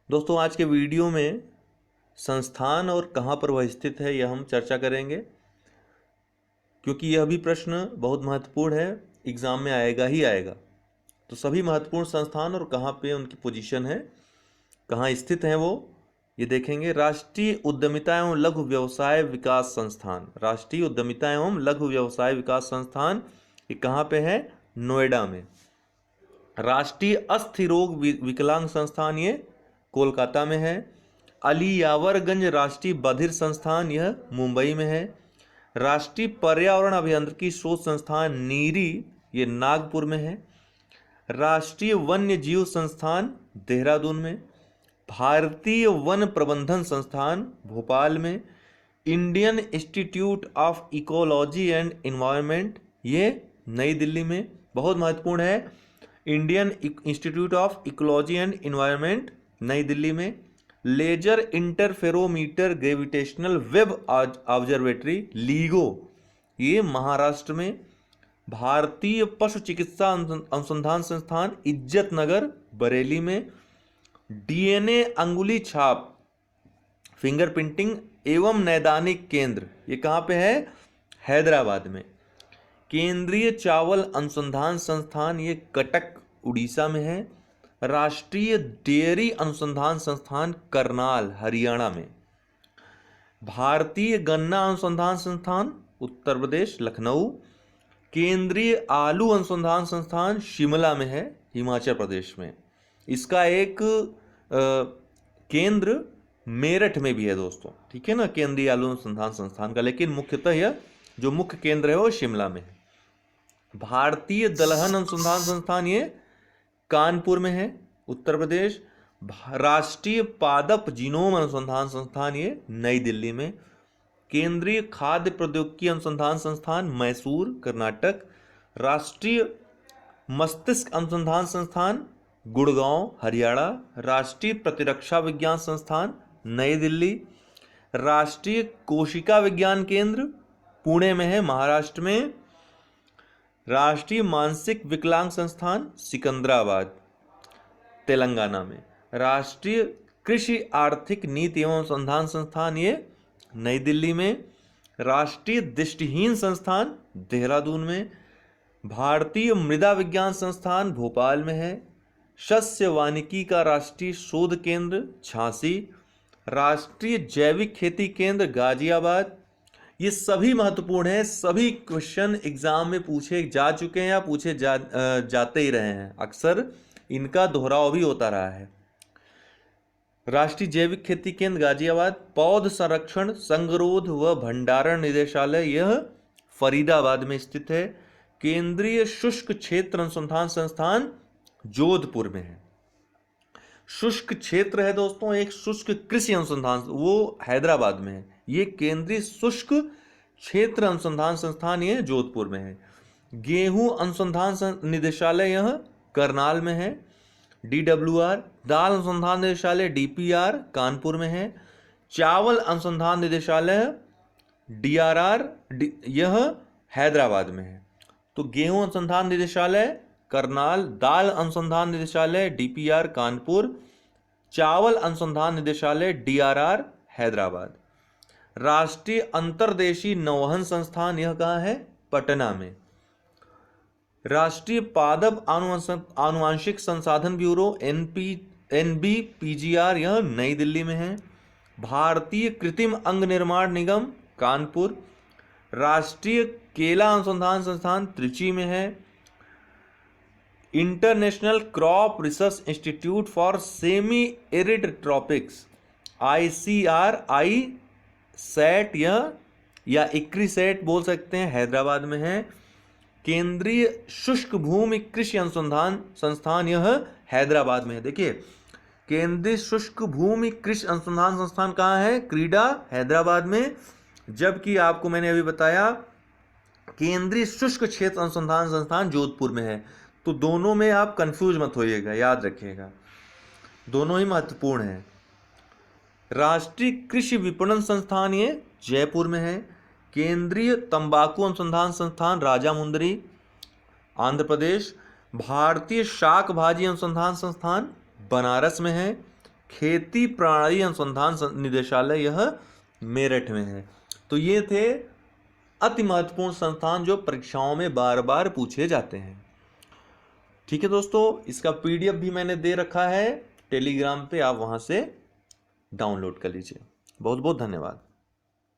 दोस्तों आज के वीडियो में संस्थान और कहाँ पर वह स्थित है यह हम चर्चा करेंगे, क्योंकि यह भी प्रश्न बहुत महत्वपूर्ण है, एग्ज़ाम में आएगा ही आएगा। तो सभी महत्वपूर्ण संस्थान और कहाँ पे उनकी पोजीशन है, कहाँ स्थित हैं वो, ये देखेंगे। राष्ट्रीय उद्यमिता एवं लघु व्यवसाय विकास संस्थान, राष्ट्रीय उद्यमिता एवं लघु व्यवसाय विकास संस्थान ये कहाँ पे है? नोएडा में। राष्ट्रीय अस्थि रोग विकलांग संस्थान ये कोलकाता में है। अली यावरगंज राष्ट्रीय बधिर संस्थान यह मुंबई में है। राष्ट्रीय पर्यावरण अभियांत्रिकी शोध संस्थान नीरी ये नागपुर में है। राष्ट्रीय वन्य जीव संस्थान देहरादून में। भारतीय वन प्रबंधन संस्थान भोपाल में। Indian Institute of Ecology and Environment ये नई दिल्ली में, बहुत महत्वपूर्ण है। Indian Institute of Ecology and Environment Nai Delhi में। Laser interferometer gravitational wave observatory LIGO ये महाराष्ट्र में। भारतीय पशु चिकित्सा अनुसंधान संस्थान इज्जत नगर बरेली में। डीएनए अंगुली छाप फिंगरप्रिंटिंग एवं नैदानिक केंद्र ये कहाँ पे है? हैदराबाद में। केंद्रीय चावल अनुसंधान संस्थान ये कटक उड़ीसा में है। राष्ट्रीय डेयरी अनुसंधान संस्थान करनाल हरियाणा में। भारतीय गन्ना अनुसंधान संस्थान उत्तर प्रदेश लखनऊ। केंद्रीय आलू अनुसंधान संस्थान शिमला में है हिमाचल प्रदेश में। इसका एक केंद्र मेरठ में भी है दोस्तों, ठीक है ना, केंद्रीय आलू अनुसंधान संस्थान का, लेकिन मुख्यतः यह जो मुख्य केंद्र है वो शिमला में है। भारतीय दलहन अनुसंधान संस्थान ये कानपुर में है उत्तर प्रदेश। राष्ट्रीय पादप जीनोम अनुसंधान संस्थान ये नई दिल्ली में। केंद्रीय खाद्य प्रौद्योगिकी अनुसंधान संस्थान मैसूर कर्नाटक। राष्ट्रीय मस्तिष्क अनुसंधान संस्थान गुड़गांव हरियाणा। राष्ट्रीय प्रतिरक्षा विज्ञान संस्थान नई दिल्ली। राष्ट्रीय कोशिका विज्ञान केंद्र पुणे में है महाराष्ट्र में। राष्ट्रीय मानसिक विकलांग संस्थान सिकंदराबाद तेलंगाना में। राष्ट्रीय कृषि आर्थिक नीति एवं अनुसंधान संस्थान ये नई दिल्ली में। राष्ट्रीय दृष्टिहीन संस्थान देहरादून में। भारतीय मृदा विज्ञान संस्थान भोपाल में है। शस्य वानिकी का राष्ट्रीय शोध केंद्र झांसी। राष्ट्रीय जैविक खेती केंद्र गाजियाबाद। ये सभी महत्वपूर्ण हैं, सभी क्वेश्चन एग्जाम में पूछे जा चुके हैं या पूछे जाते ही रहे हैं, अक्सर इनका दोहराव भी होता रहा है। राष्ट्रीय जैविक खेती केंद्र गाजियाबाद। पौध संरक्षण संगरोध व भंडारण निदेशालय यह फरीदाबाद में स्थित है। केंद्रीय शुष्क क्षेत्र अनुसंधान संस्थान जोधपुर में है। शुष्क क्षेत्र है दोस्तों एक शुष्क कृषि अनुसंधान, वो हैदराबाद में है। ये केंद्रीय शुष्क क्षेत्र अनुसंधान संस्थान ये जोधपुर में है। गेहूं अनुसंधान निदेशालय यह करनाल में है। DWR दाल अनुसंधान निदेशालय DPR कानपुर में है। चावल अनुसंधान निदेशालय DRR यह हैदराबाद में है। तो गेहूं अनुसंधान निदेशालय करनाल, दाल अनुसंधान निदेशालय DPR कानपुर, चावल अनुसंधान निदेशालय DRR हैदराबाद। राष्ट्रीय अंतर्देशीय नौवहन संस्थान यह कहाँ है? पटना में। राष्ट्रीय पादप आनुवांशिक संसाधन ब्यूरो NBPGR यह नई दिल्ली में है। भारतीय कृत्रिम अंग निर्माण निगम कानपुर। राष्ट्रीय केला अनुसंधान संस्थान त्रिची में है। International crop research institute for semi arid tropics ICRI set यह या इक्रीसेट बोल सकते हैं, हैदराबाद में है। केंद्रीय शुष्क भूमि कृषि अनुसंधान संस्थान यह हैदराबाद में है। देखिए केंद्रीय शुष्क भूमि कृषि अनुसंधान संस्थान कहाँ है? क्रीडा हैदराबाद में। जबकि आपको मैंने अभी बताया केंद्रीय शुष्क क्षेत्र अनुसंधान संस्थान जोधपुर में है। तो दोनों में आप कंफ्यूज मत होइएगा, याद रखिएगा, दोनों ही महत्वपूर्ण हैं। राष्ट्रीय कृषि विपणन संस्थान ये जयपुर में है। केंद्रीय तंबाकू अनुसंधान संस्थान राजामुंदरी आंध्र प्रदेश। भारतीय शाक भाजी अनुसंधान संस्थान बनारस में है। खेती प्रणाली अनुसंधान निदेशालय, यह मेरठ में है। तो ये थे अति महत्वपूर्ण संस्थान जो परीक्षाओं में बार बार पूछे जाते हैं। ठीक है दोस्तों, इसका पीडीएफ भी मैंने दे रखा है टेलीग्राम पे, आप वहां से डाउनलोड कर लीजिए। बहुत बहुत धन्यवाद।